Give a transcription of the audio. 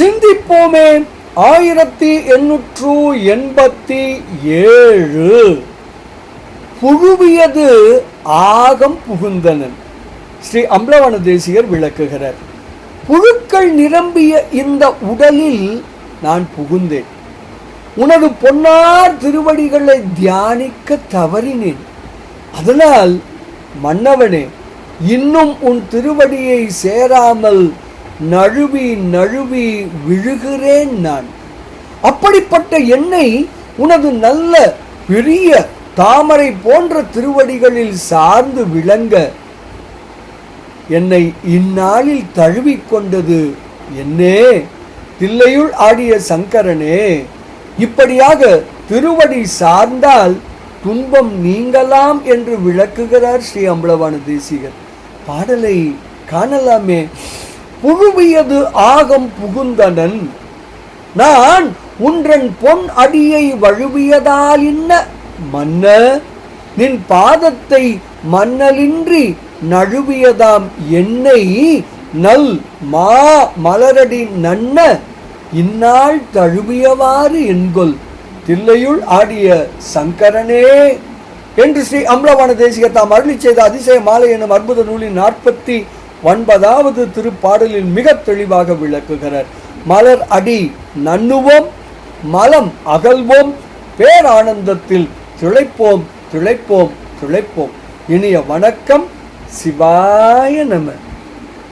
சிந்திப்போமே. 1887 புழுவியது ஆகம் புகுந்தனன். ஸ்ரீ அம்பலவாண தேசிகர் விளக்குகிறார். புழுக்கள் நிரம்பிய இந்த உடலில் நான் புகுந்தேன். உனது பொன்னார் திருவடிகளை தியானிக்க தவறினேன். அதனால் மன்னவனே, இன்னும் உன் திருவடியை சேராமல் நழுவி நழுவி விழுகிறேன் நான். அப்படிப்பட்ட என்னை உனது நல்ல பெரிய தாமரை போன்ற திருவடிகளில் சார்ந்து விளங்க என்னை இந்நாளில் தழுவிக்கொண்டது என்னே தில்லையுள் ஆடிய சங்கரனே. இப்படியாக திருவடி சார்ந்தால் துன்பம் நீங்கலாம் என்று விளக்குகிறார் ஸ்ரீ அம்பலவாண தேசிகர். பாடலை காணலாமே. புழுவியது ஆகம் புகுந்தனன், நான் உன்றன் பொன் அடியை வழுவியதால் இன்ன மன்ன, நின் பாதத்தை மன்னலின்றி நழுவியதாம் என்னை நல் மா மலரடி நன்ன இந்நாள் தழுவியவாறு என்கொல் தில்லையுள் ஆடிய சங்கரனே என்று ஸ்ரீ அம்பலவாண தேசிகர் தாம் அருளி செய்த அதிசய மாலை எனும் அற்புத நூலின் 49வது திருப்பாடலில் மிக தெளிவாக விளக்குகிறார். மலர் அடி நன்னுவோம், மலம் அகல்வோம், பேரானந்தத்தில் திளைப்போம் திளைப்போம் திளைப்போம். இனிய வணக்கம். சிவாய நம.